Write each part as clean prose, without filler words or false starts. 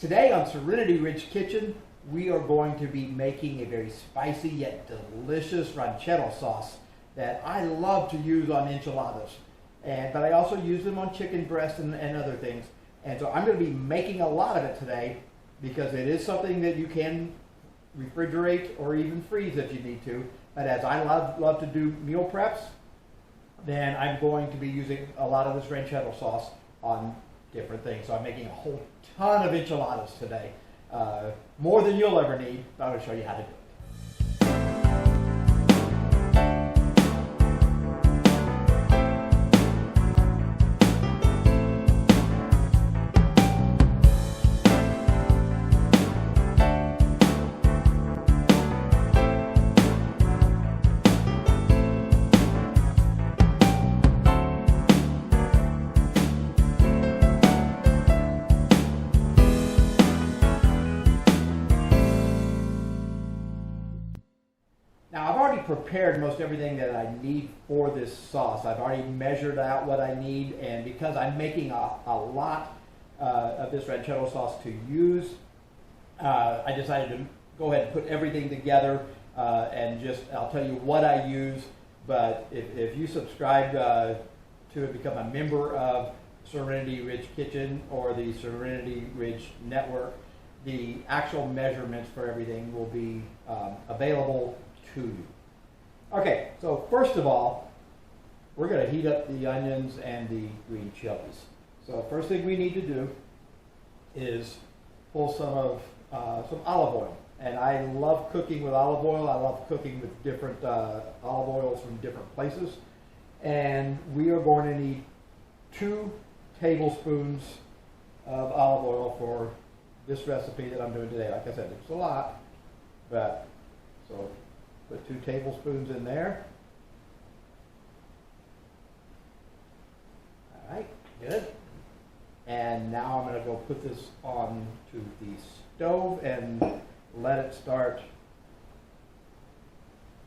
Today on Serenity Ridge Kitchen, we are going to be making a very spicy yet delicious ranchero sauce that I love to use on enchiladas. But I also use them on chicken breast and other things. And so I'm going to be making a lot of it today because it is something that you can refrigerate or even freeze if you need to. But as I love to do meal preps, then I'm going to be using a lot of this ranchero sauce on different things. So I'm making a whole ton of enchiladas today. More than you'll ever need. I'm going to show you how to do it. Now I've already prepared most everything that I need for this sauce. I've already measured out what I need, and because I'm making a lot of this ranchero sauce to use, I decided to go ahead and put everything together and I'll tell you what I use. But if you subscribe to become a member of Serenity Ridge Kitchen or the Serenity Ridge Network, the actual measurements for everything will be available to you. Okay, so first of all, we're going to heat up the onions and the green chilies. So first thing we need to do is pull some olive oil. And I love cooking with olive oil. I love cooking with different olive oils from different places. And we are going to need 2 tablespoons of olive oil for this recipe that I'm doing today. Like I said, it's a lot, but so put 2 tablespoons in there. All right, good. And now I'm going to go put this on to the stove and let it start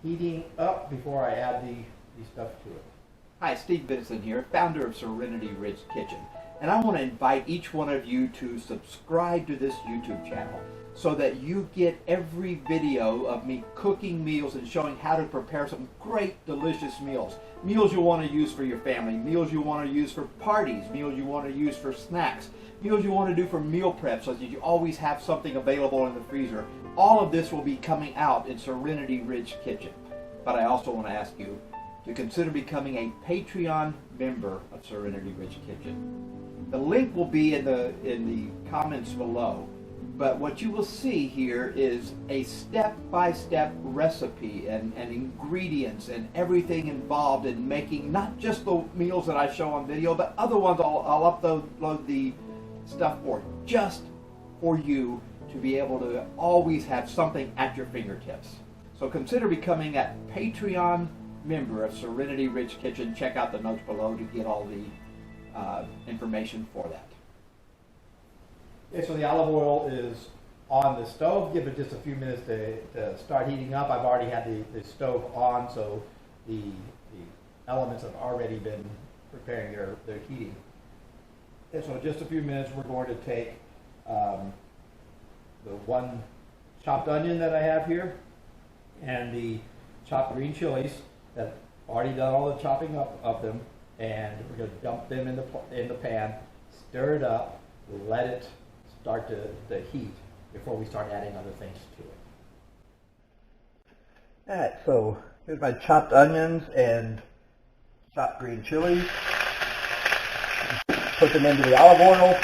heating up before I add the stuff to it. Hi, Steve Benson here, founder of Serenity Ridge Kitchen. And I want to invite each one of you to subscribe to this YouTube channel so that you get every video of me cooking meals and showing how to prepare some great, delicious meals. Meals you want to use for your family, meals you want to use for parties, meals you want to use for snacks, meals you want to do for meal prep so that you always have something available in the freezer. All of this will be coming out in Serenity Ridge Kitchen. But I also want to ask you to consider becoming a Patreon member of Serenity Ridge Kitchen. The link will be in the comments below. But what you will see here is a step-by-step recipe and ingredients and everything involved in making not just the meals that I show on video, but other ones I'll upload the stuff for just for you to be able to always have something at your fingertips. So consider becoming a Patreon member of Serenity Ridge Kitchen. Check out the notes below to get all the information for that. Okay, so the olive oil is on the stove. Give it just a few minutes to start heating up. I've already had the stove on, so the elements have already been preparing their heating. And so in just a few minutes, we're going to take the 1 chopped onion that I have here and the chopped green chilies that I've already done all the chopping up of them, and we're going to dump them in the pan, stir it up, let it start to heat before we start adding other things to it. Alright, so here's my chopped onions and chopped green chilies. Put them into the olive oil.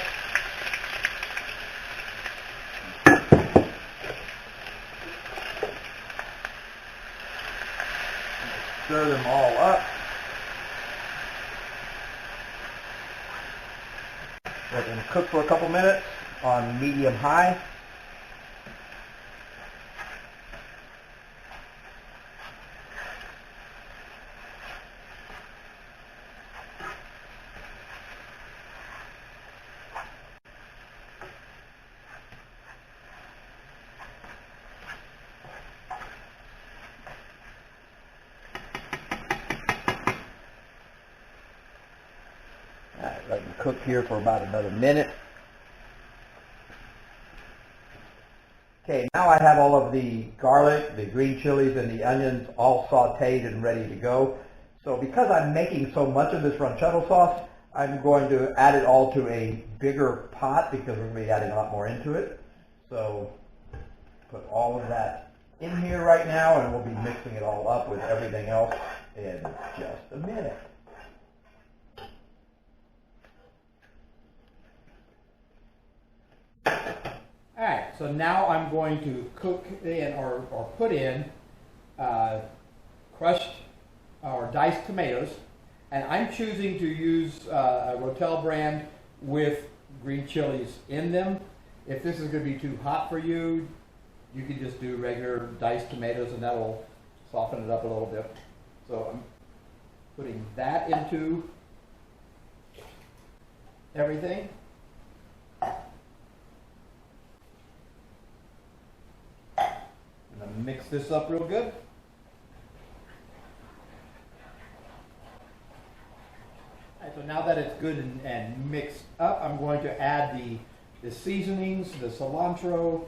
Stir them all up. Let them cook for a couple minutes on medium-high. Let them cook here for about another minute. Okay, now I have all of the garlic, the green chilies, and the onions all sauteed and ready to go. So because I'm making so much of this ranchero sauce, I'm going to add it all to a bigger pot because we're going to be adding a lot more into it. So put all of that in here right now, and we'll be mixing it all up with everything else in just a minute. Alright, so now I'm going to cook in or put in crushed or diced tomatoes, and I'm choosing to use a Rotel brand with green chilies in them. If this is going to be too hot for you, you can just do regular diced tomatoes and that'll soften it up a little bit. So I'm putting that into everything. I'm going to mix this up real good. Right, so now that it's good and mixed up, I'm going to add the seasonings, the cilantro,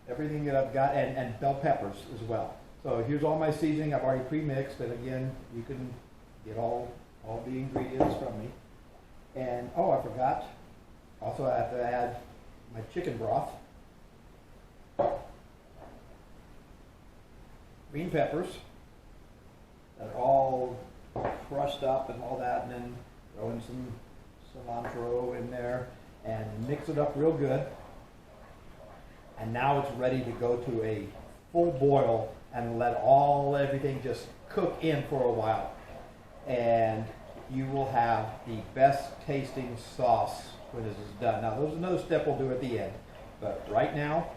everything that I've got, and bell peppers as well. So here's all my seasoning. I've already pre-mixed, and again, you can get all the ingredients from me. And oh, I forgot. Also, I have to add my chicken broth, green peppers that are all crushed up and all that, and then throw in some cilantro in there and mix it up real good. And now it's ready to go to a full boil and let everything just cook in for a while. And you will have the best tasting sauce when this is done. Now there's another step we'll do at the end, but right now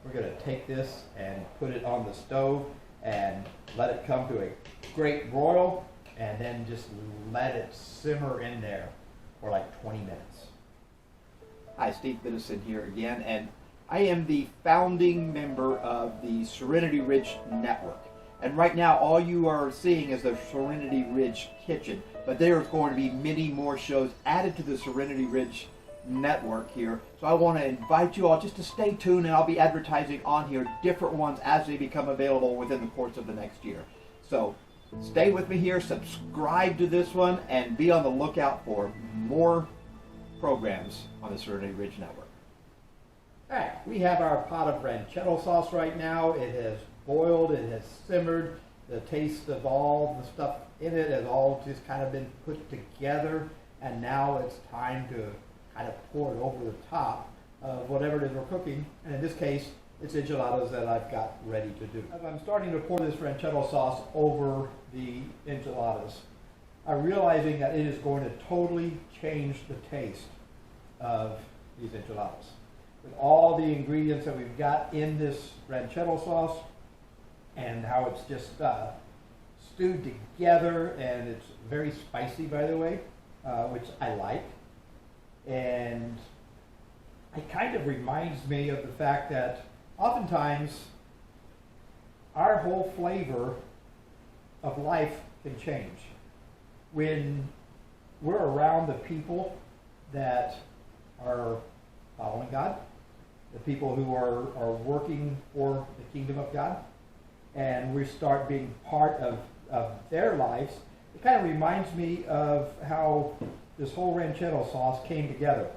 we're going to take this and put it on the stove and let it come to a great broil, and then just let it simmer in there for like 20 minutes. Hi, Steve Biddison here again, and I am the founding member of the Serenity Ridge Network. And right now all you are seeing is the Serenity Ridge Kitchen, but there's going to be many more shows added to the Serenity Ridge Network here. So I want to invite you all just to stay tuned, and I'll be advertising on here different ones as they become available within the course of the next year. So stay with me here, subscribe to this one, and be on the lookout for more programs on the Serenity Ridge Network. Alright, we have our pot of ranchero sauce right now. It has boiled, it has simmered, the taste of all the stuff in it has all just kind of been put together, and now it's time to kind of pour it over the top of whatever it is we're cooking, and in this case it's enchiladas that I've got ready to do. As I'm starting to pour this ranchero sauce over the enchiladas, I'm realizing that it is going to totally change the taste of these enchiladas. With all the ingredients that we've got in this ranchero sauce, and how it's just stewed together, and it's very spicy, by the way, which I like. And it kind of reminds me of the fact that oftentimes our whole flavor of life can change when we're around the people that are following God, the people who are working for the kingdom of God, and we start being part of their lives. It kind of reminds me of how this whole ranchero sauce came together.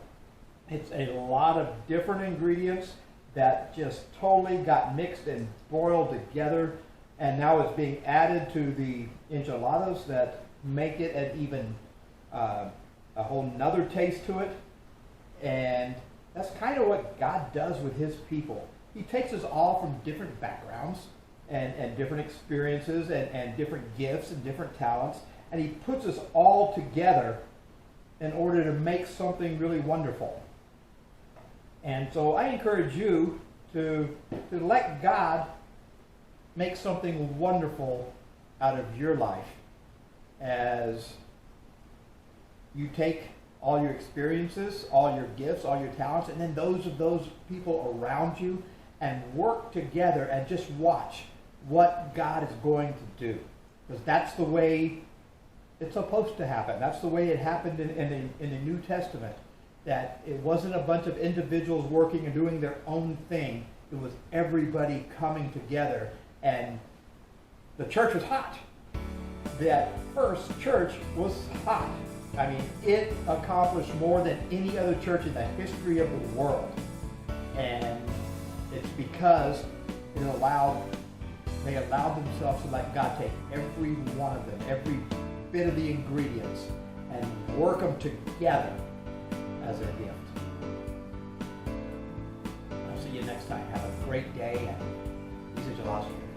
It's a lot of different ingredients that just totally got mixed and boiled together, and now it's being added to the enchiladas that make it an even a whole nother taste to it. And that's kind of what God does with his people. He takes us all from different backgrounds and different experiences and different gifts and different talents, and he puts us all together in order to make something really wonderful. And so I encourage you to let God make something wonderful out of your life as you take all your experiences, all your gifts, all your talents, and then those of those people around you, and work together and just watch what God is going to do. Because that's the way it's supposed to happen. That's the way it happened in the New Testament. that it wasn't a bunch of individuals working and doing their own thing. It was everybody coming together, and the church was hot. That first church was hot. I mean, it accomplished more than any other church in the history of the world. And it's because they allowed themselves to let God take every one of them, every bit of the ingredients, and work them together as a gift. I'll see you next time. Have a great day, and these enchiladas are good.